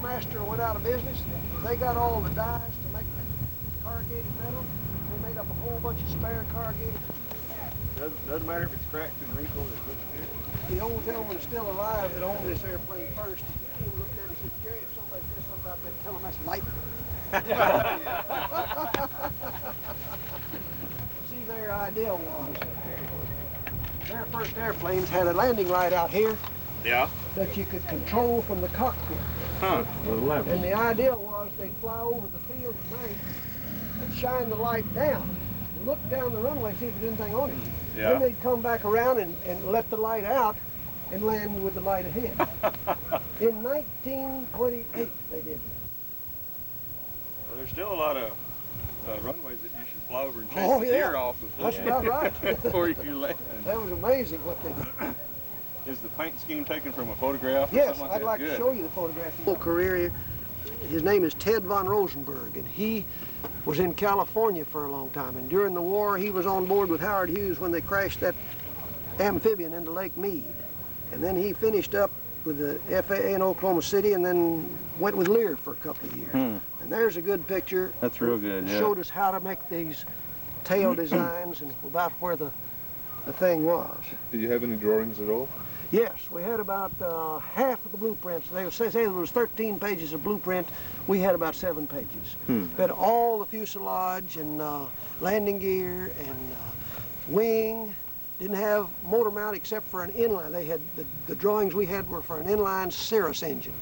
master went out of business, they got all the dies to make the corrugated metal. They made up a whole bunch of spare corrugated. Doesn't matter if it's cracked and wrinkled, it looks good. The old gentleman is still alive that owned this airplane first. He looked at it and said, Jerry, if somebody says something about that, tell them that's light. See, their idea was, their first airplanes had a landing light out here. Yeah. That you could control from the cockpit. Huh. And the idea was they'd fly over the field at night and shine the light down, look down the runway, see if there's anything on it. Yeah. Then they'd come back around and let the light out and land with the light ahead. In 1928, they did that. Well, there's still a lot of runways that you should fly over and chase the yeah. deer off before, That's about right. before you land. That was amazing what they did. Is the paint scheme taken from a photograph? Or Yes, something I'd like Good. to show you the photograph. His whole career, his name is Ted von Rosenberg, and he was in California for a long time. And during the war, he was on board with Howard Hughes when they crashed that amphibian into Lake Mead. And then he finished up with the FAA in Oklahoma City and then went with Lear for a couple of years. And there's a good picture. That's real good, yeah. Showed us how to make these tail designs and about where the thing was. Do you have any drawings at all? Yes, we had about half of the blueprints. They say there was 13 pages of blueprint. We had about 7 pages. We had all the fuselage and landing gear and wing. Didn't have motor mount except for an inline. They had the drawings we had were for an inline Cirrus engine.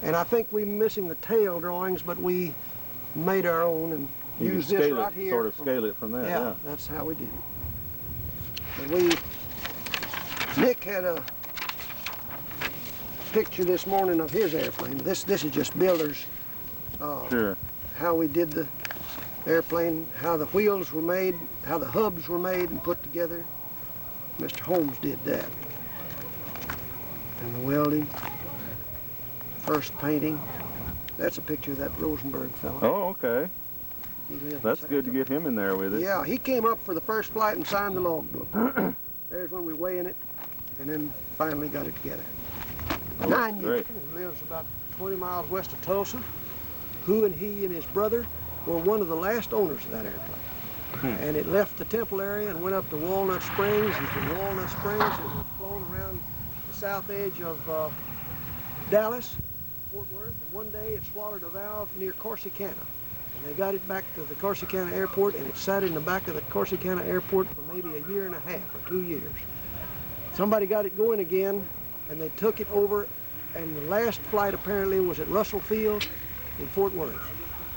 And I think we're missing the tail drawings, but we made our own and used this right here. Sort of scale it from that. Yeah, that's how we did it. And Nick had a picture this morning of his airplane. This is just builders. Sure. How we did the airplane, how the wheels were made, how the hubs were made and put together. Mr. Holmes did that. And the welding, first painting. That's a picture of that Rosenberg fellow. Oh, okay. He lived That's in good to get him in there with it. Yeah, he came up for the first flight and signed the logbook. There's when we were weighing it, and then finally got it together. 9 years. He lives about 20 miles west of Tulsa. Who and he and his brother were one of the last owners of that airplane. And it left the Temple area and went up to Walnut Springs, and from Walnut Springs it was flown around the south edge of Dallas, Fort Worth, and one day it swallowed a valve near Corsicana. And they got it back to the Corsicana airport, and it sat in the back of the Corsicana airport for maybe a year and a half or 2 years. Somebody got it going again, and they took it over, and the last flight apparently was at Russell Field in Fort Worth.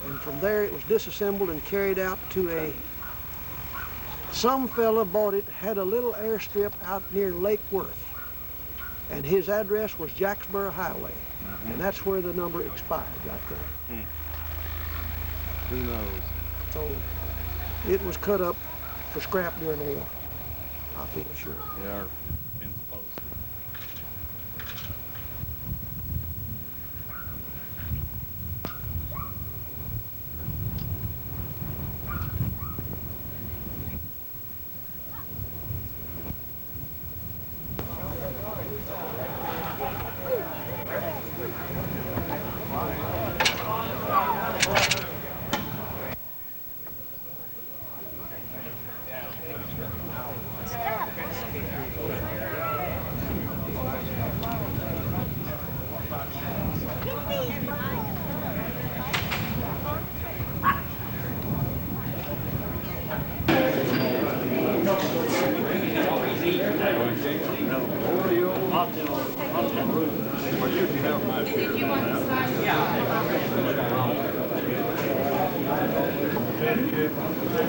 And from there it was disassembled and carried out to some fella bought it, had a little airstrip out near Lake Worth, and his address was Jacksboro Highway, and that's where the number expired right there. Who knows? So it was cut up for scrap during the war, I feel sure. Yeah, or fence post.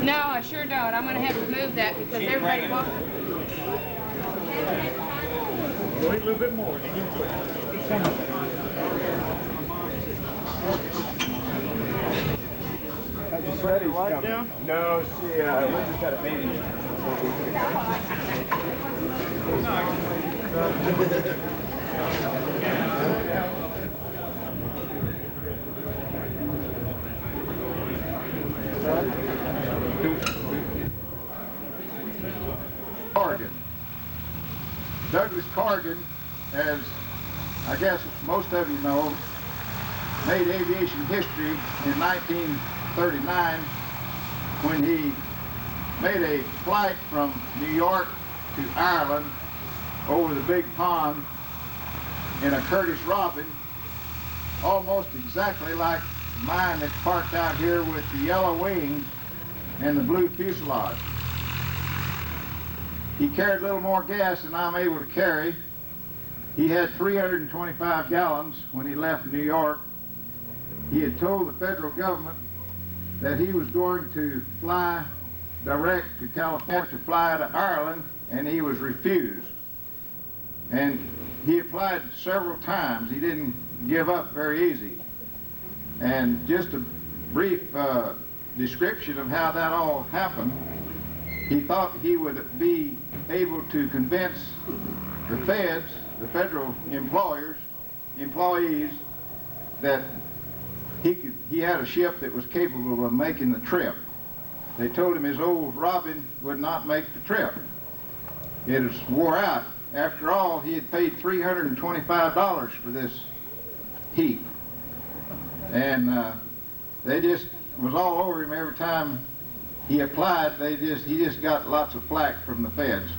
No, I sure don't. I'm going to have to move that because everybody walks. Wait a little bit more. Freddie's coming. No, we just had a baby. Corrigan. Douglas Corrigan, as I guess most of you know, made aviation history in 1939 when he made a flight from New York to Ireland over the big pond in a Curtiss Robin, almost exactly like mine that's parked out here with the yellow wings and the blue fuselage. He carried a little more gas than I'm able to carry. He had 325 gallons when he left New York. He had told the federal government that he was going to fly direct to California to fly to Ireland, and he was refused. And he applied several times. He didn't give up very easy. And just a brief description of how that all happened, he thought he would be able to convince the feds, the federal employees, that he had a ship that was capable of making the trip. They told him his old Robin would not make the trip. It was wore out. After all, he had paid $325 for this heap. And they just was all over him every time he applied. He just got lots of flack from the feds.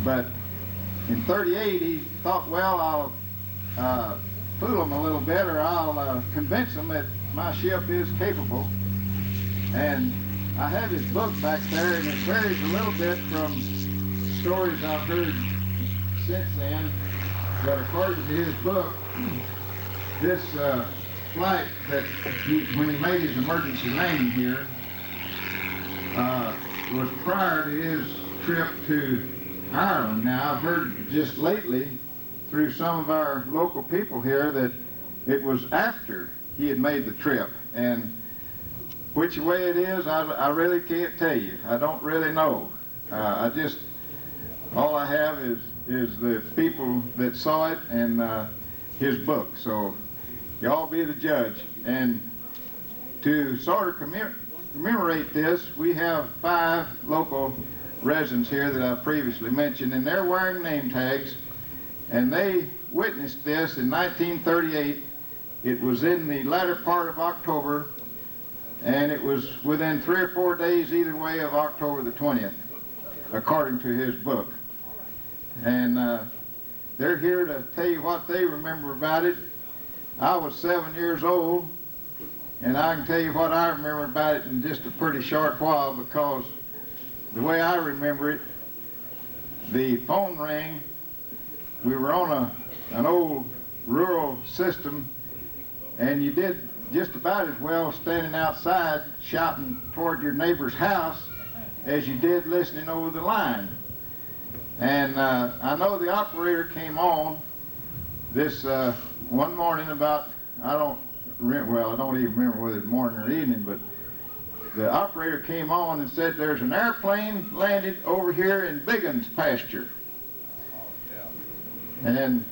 But in '38, he thought, well, I'll fool them a little bit, or I'll convince them that my ship is capable. And I have his book back there, and it varies a little bit from stories I've heard since then. But according to his book, this flight that when he made his emergency landing here was prior to his trip to Ireland. Now, I've heard just lately through some of our local people here that it was after he had made the trip. And which way it is, I really can't tell you. I don't really know. All I have is the people that saw it and his book. So y'all be the judge. And to sort of commemorate this, we have 5 local residents here that I previously mentioned, and they're wearing name tags, and they witnessed this in 1938. It was in the latter part of October, and it was within 3 or 4 days either way of October the 20th, according to his book. And they're here to tell you what they remember about it. I was 7 years old, and I can tell you what I remember about it in just a pretty short while, because the way I remember it, the phone rang. We were on an old rural system, and you did just about as well standing outside shouting toward your neighbor's house as you did listening over the line. And I know the operator came on this one morning about, I don't even remember whether it was morning or evening, but the operator came on and said, there's an airplane landed over here in Biggin's pasture. And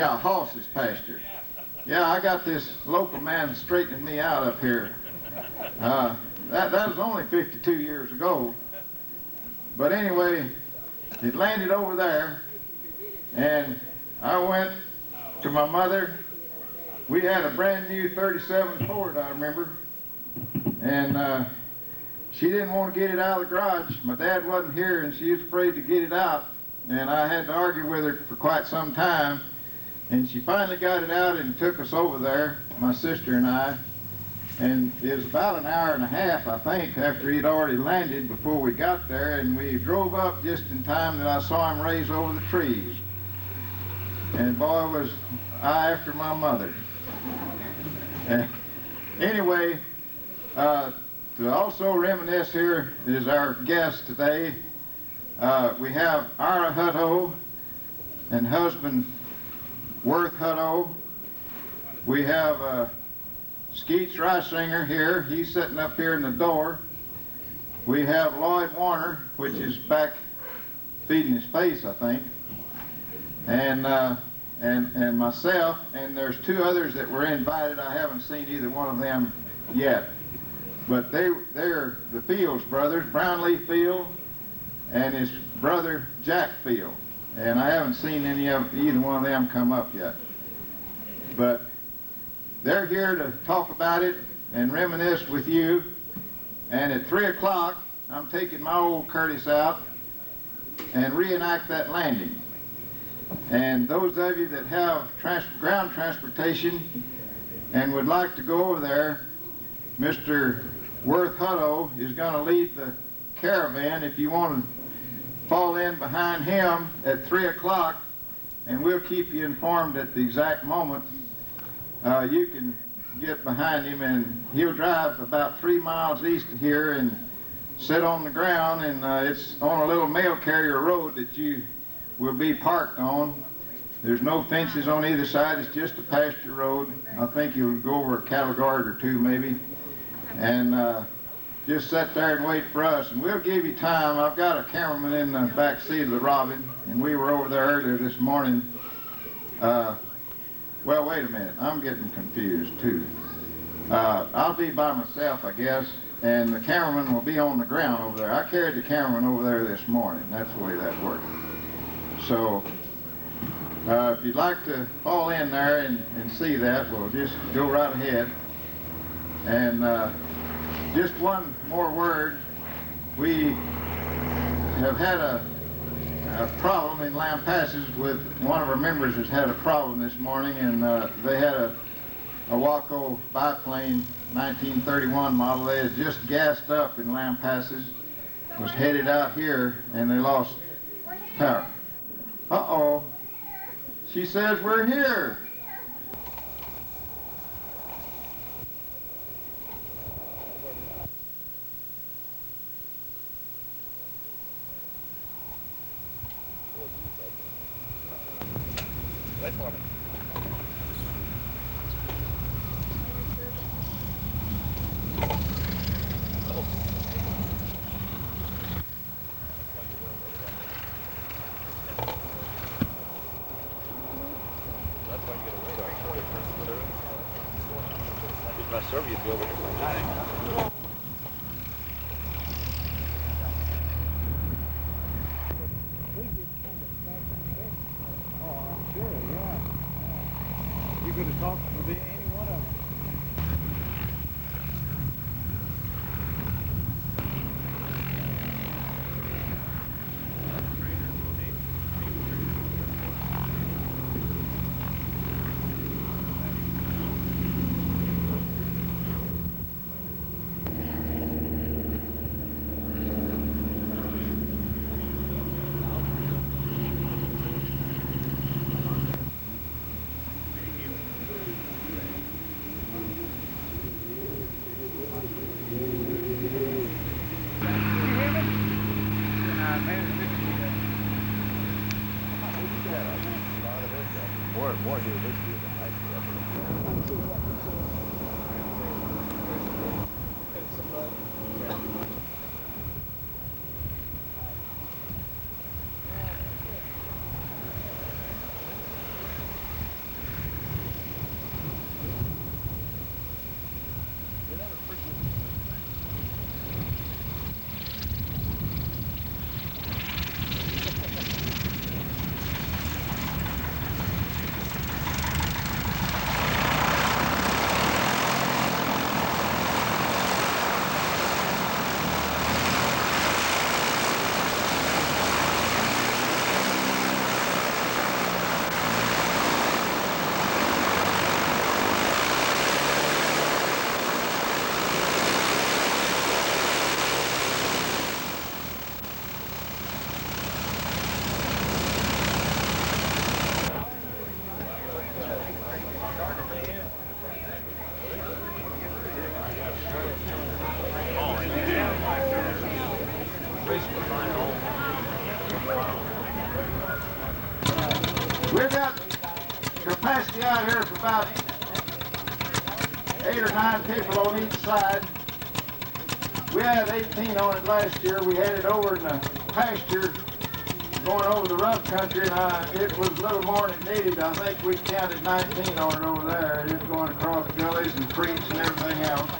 Hoss's pasture. Yeah, I got this local man straightening me out up here. That was only 52 years ago. But anyway, it landed over there, and I went to my mother. We had a brand new 37 Ford, I remember, and she didn't want to get it out of the garage. My dad wasn't here, and she was afraid to get it out, and I had to argue with her for quite some time, and she finally got it out and took us over there, my sister and I, and it was about an hour and a half, I think, after he'd already landed before we got there, and we drove up just in time that I saw him raise over the trees. And boy, was I after my mother. Anyway, to also reminisce, here is our guest today. We have Ira Hutto and husband Worth Hutto. We have Skeets Reisinger here. He's sitting up here in the door. We have Lloyd Warner, which is back feeding his face, I think, and myself, and there's 2 others that were invited. I haven't seen either one of them yet, but they're the Fields brothers, Brownlee Field and his brother Jack Field, and I haven't seen either one of them come up yet. But they're here to talk about it and reminisce with you. And at 3 o'clock, I'm taking my old Curtis out and reenact that landing. And those of you that have ground transportation and would like to go over there, Mr. Worth Hutto is going to lead the caravan if you want to fall in behind him at 3 o'clock, and we'll keep you informed at the exact moment. You can get behind him, and he'll drive about 3 miles east of here and sit on the ground, and it's on a little mail carrier road that you will be parked on. There's no fences on either side, it's just a pasture road. I think you'll go over a cattle guard or two maybe, and just sit there and wait for us, and we'll give you time. I've got a cameraman in the back seat of the Robin, and we were over there earlier this morning. Well, wait a minute, I'm getting confused too. I'll be by myself, I guess, and the cameraman will be on the ground over there. I carried the cameraman over there this morning. That's the way that worked. So, if you'd like to fall in there and see that, we'll just go right ahead. And just one more word. We have had a problem in Lampasas with one of our members has had a problem this morning, and they had a Waco biplane 1931 model. They had just gassed up in Lampasas, was headed out here, and they lost power. Uh-oh. She says we're here. Soviet building. You could have talked with any one of them. More here this year than last year. We've got capacity out here for about 8 or 9 people on each side. We had 18 on it last year. We had it over in the pasture going over the rough country, and it was a little more than needed. I think we counted 19 on it over there. It was going across gullies and creeks and everything else.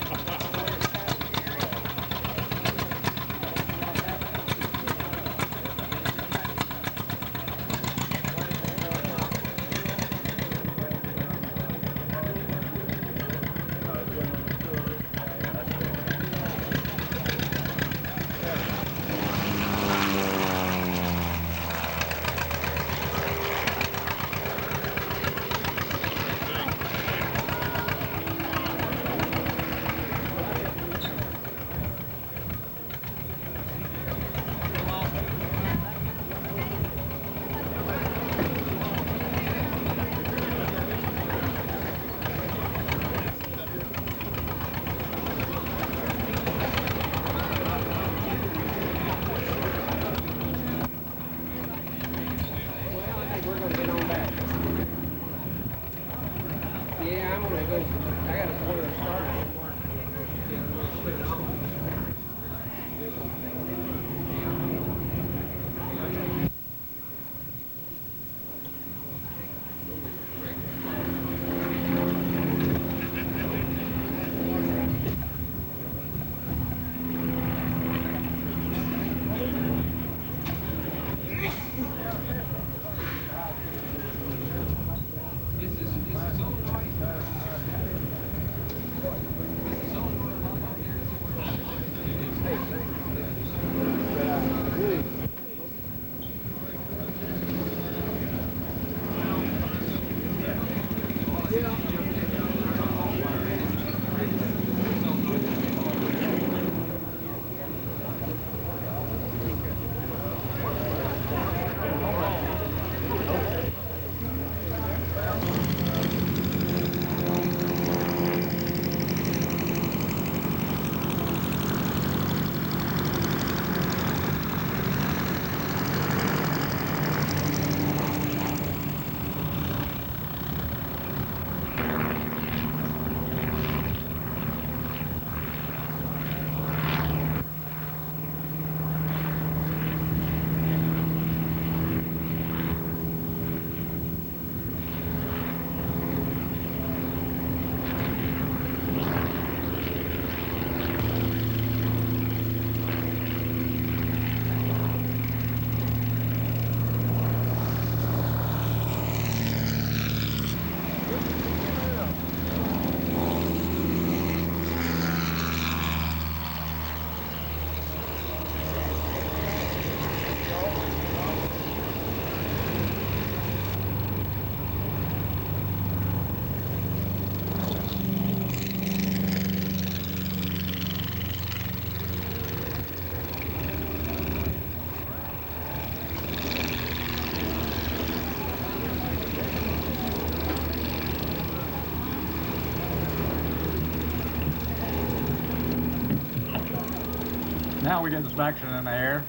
Now we get inspection in the air.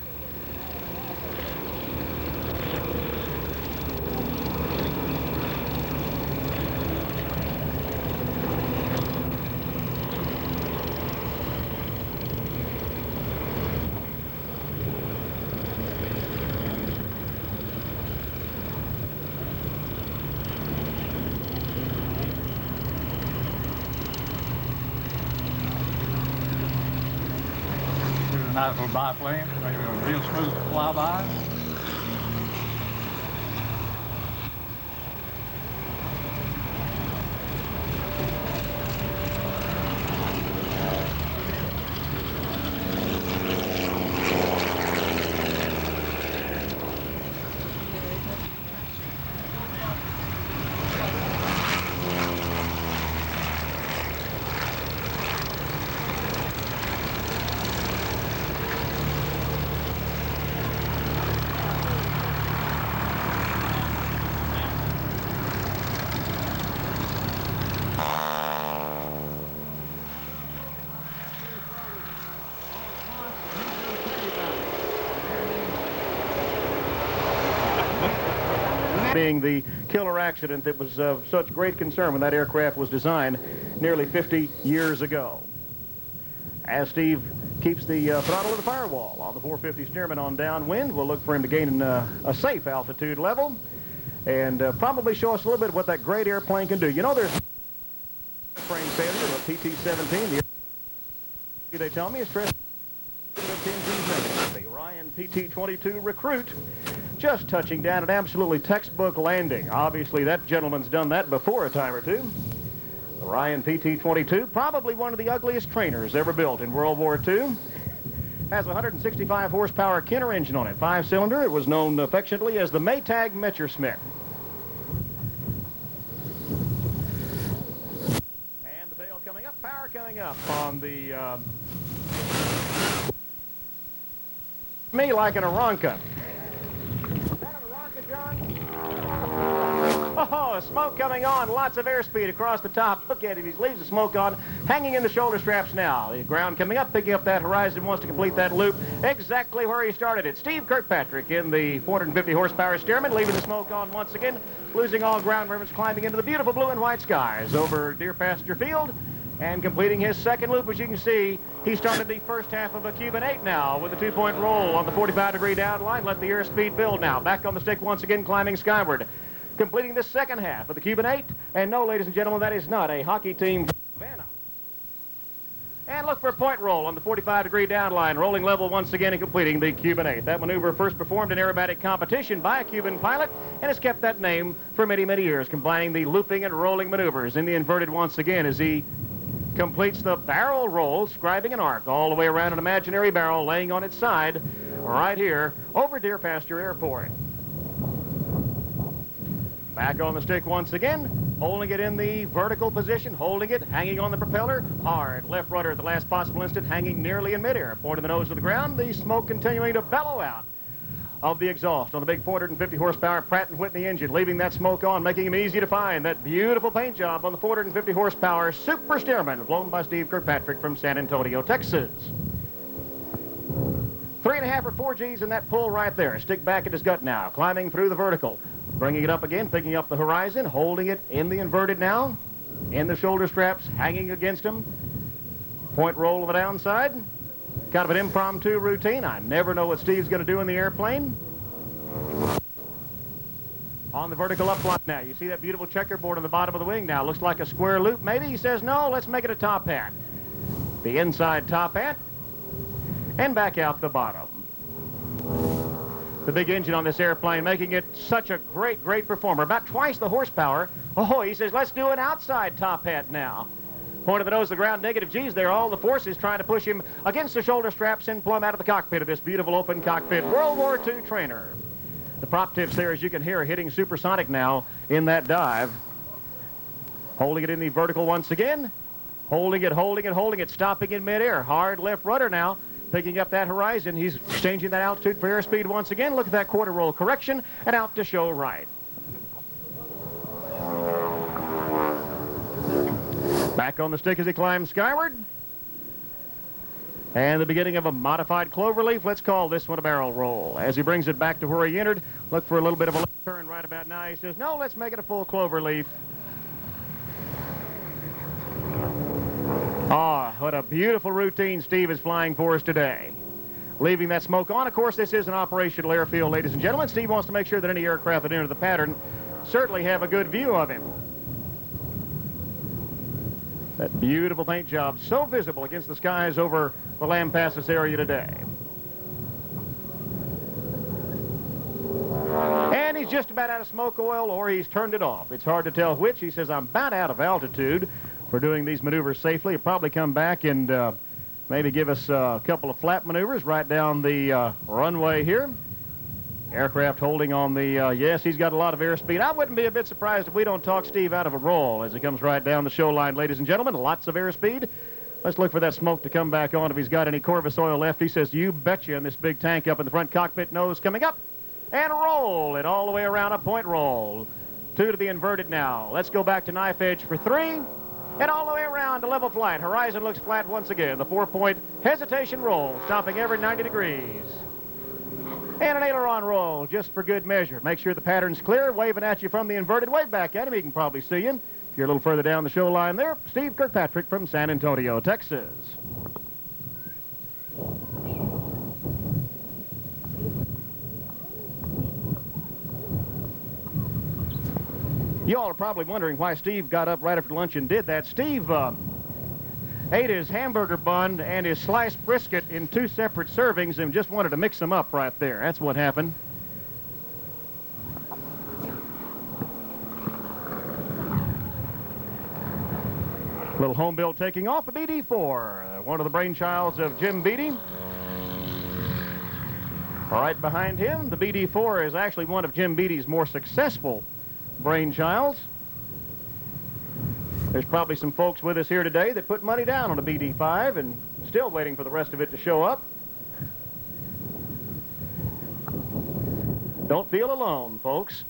Nice little biplane, real smooth to fly by. Being the killer accident that was of such great concern when that aircraft was designed nearly 50 years ago. As Steve keeps the throttle to the firewall on the 450 Stearman on downwind, we'll look for him to gain a safe altitude level and probably show us a little bit of what that great airplane can do. You know, there's frame failure of PT-17. They tell me is stressed. The Ryan PT-22 recruit just touching down an absolutely textbook landing. Obviously, that gentleman's done that before a time or two. The Ryan PT-22, probably one of the ugliest trainers ever built in World War II. Has a 165 horsepower Kenner engine on it, 5-cylinder. It was known affectionately as the Maytag Messerschmitt. And the tail coming up, power coming up on the me like an Uncut. Oh, smoke coming on, lots of airspeed across the top. Look at him, he leaves the smoke on, hanging in the shoulder straps now. The ground coming up, picking up that horizon, wants to complete that loop exactly where he started it. Steve Kirkpatrick in the 450 horsepower Stearman, leaving the smoke on once again. losing all ground reference, climbing into the beautiful blue and white skies over Deer Pasture Field, and completing his second loop. As you can see, he started the first half of a Cuban 8 now with a 2-point roll on the 45-degree down line. Let the airspeed build now. Back on the stick once again, climbing skyward. Completing the second half of the Cuban 8. And no, ladies and gentlemen, that is not a hockey team Savannah. And look for a point roll on the 45-degree down line, rolling level once again and completing the Cuban 8. That maneuver first performed in aerobatic competition by a Cuban pilot and has kept that name for many, many years, combining the looping and rolling maneuvers in the inverted once again as he completes the barrel roll, scribing an arc all the way around an imaginary barrel laying on its side right here over Deer Pasture Airport. Back on the stick once again, holding it in the vertical position, holding it, hanging on the propeller, hard left rudder at the last possible instant, hanging nearly in midair, pointing the nose to the ground, the smoke continuing to bellow out of the exhaust on the big 450 horsepower Pratt & Whitney engine, leaving that smoke on, making him easy to find. That beautiful paint job on the 450 horsepower Super Stearman, blown by Steve Kirkpatrick from San Antonio, Texas. 3.5 or 4 G's in that pull right there. Stick back at his gut now, climbing through the vertical. Bringing it up again, picking up the horizon, holding it in the inverted now, in the shoulder straps, hanging against him. Point roll on the downside. Kind of an impromptu routine. I never know what Steve's going to do in the airplane. On the vertical upline now. You see that beautiful checkerboard on the bottom of the wing now. Looks like a square loop. Maybe he says, no, let's make it a top hat. The inside top hat. And back out the bottom. The big engine on this airplane making it such a great, great performer. About twice the horsepower. Oh, he says, let's do an outside top hat now. Point of the nose to the ground, negative G's there. All the forces trying to push him against the shoulder straps and plumb out of the cockpit of this beautiful open cockpit World War II trainer. The prop tips there, as you can hear, hitting supersonic now in that dive. Holding it in the vertical once again. Holding it, holding it, holding it, stopping in midair. Hard left rudder now. Picking up that horizon. He's changing that altitude for airspeed once again. Look at that quarter roll correction and out to show right. Back on the stick as he climbs skyward. And the beginning of a modified cloverleaf. Let's call this one a barrel roll. As he brings it back to where he entered, look for a little bit of a left turn right about now. He says, no, let's make it a full cloverleaf. Ah, what a beautiful routine Steve is flying for us today. Leaving that smoke on. Of course, this is an operational airfield, ladies and gentlemen. Steve wants to make sure that any aircraft that enter the pattern certainly have a good view of him. That beautiful paint job so visible against the skies over the Lampasas area today. And he's just about out of smoke oil, or he's turned it off. It's hard to tell which. He says, I'm about out of altitude for doing these maneuvers safely. He'll probably come back and maybe give us a couple of flap maneuvers right down the runway here. Aircraft holding on the, yes, he's got a lot of airspeed. I wouldn't be a bit surprised if we don't talk Steve out of a roll as he comes right down the show line, ladies and gentlemen. Lots of airspeed. Let's look for that smoke to come back on if he's got any Corvus oil left. He says, you betcha, in this big tank up in the front cockpit nose coming up. And roll it all the way around, a point roll. 2 to the inverted now. Let's go back to knife edge for 3. And all the way around to level flight. Horizon looks flat once again. The 4-point hesitation roll, stopping every 90 degrees. And an aileron roll, just for good measure. Make sure the pattern's clear, waving at you from the inverted. Wave back at him, he can probably see you. If you're a little further down the show line there, Steve Kirkpatrick from San Antonio, Texas. You all are probably wondering why Steve got up right after lunch and did that. Steve ate his hamburger bun and his sliced brisket in 2 separate servings and just wanted to mix them up right there. That's what happened. Little home build taking off, a BD-4, one of the brainchilds of Jim Beatty. Right behind him, the BD-4 is actually one of Jim Beatty's more successful brainchilds. There's probably some folks with us here today that put money down on a BD-5 and still waiting for the rest of it to show up. Don't feel alone, folks.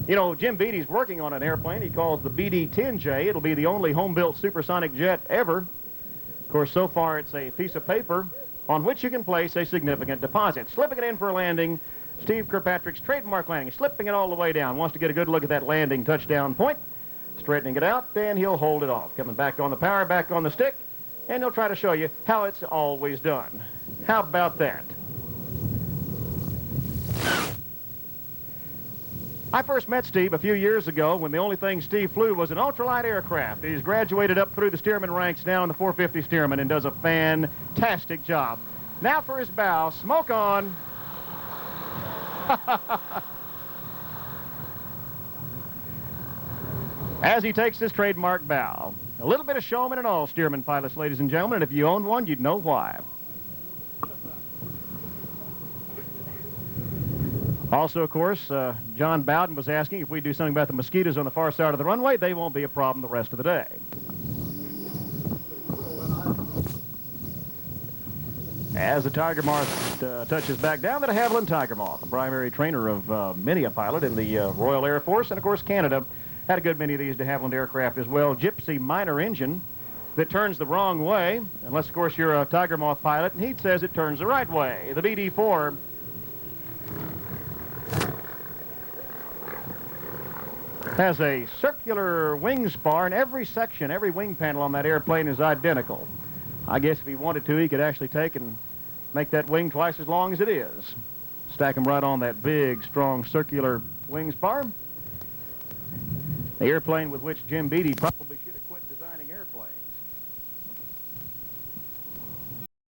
You know, Jim Beatty's working on an airplane he calls the BD-10J. It'll be the only home-built supersonic jet ever. Of course, so far it's a piece of paper on which you can place a significant deposit. Slipping it in for a landing, Steve Kirkpatrick's trademark landing, slipping it all the way down. Wants to get a good look at that landing touchdown point. Straightening it out, then he'll hold it off. Coming back on the power, back on the stick, and he'll try to show you how it's always done. How about that? I first met Steve a few years ago when the only thing Steve flew was an ultralight aircraft. He's graduated up through the Stearman ranks now in the 450 Stearman and does a fantastic job. Now for his bow. Smoke on. As he takes his trademark bow. A little bit of showman and all, Stearman pilots, ladies and gentlemen, and if you owned one, you'd know why. Also, of course, John Bowden was asking if we do something about the mosquitoes on the far side of the runway. They won't be a problem the rest of the day. As the Tiger Moth touches back down, the de Havilland Tiger Moth, the primary trainer of many a pilot in the Royal Air Force, and of course Canada had a good many of these de Havilland aircraft as well. Gypsy minor engine that turns the wrong way, unless of course you're a Tiger Moth pilot, and he says it turns the right way. The BD-4 has a circular wing spar, and every section, every wing panel on that airplane is identical. I guess if he wanted to, he could actually take and make that wing twice as long as it is. Stack them right on that big, strong, circular wing spar. The airplane with which Jim Beattie probably should have quit designing airplanes.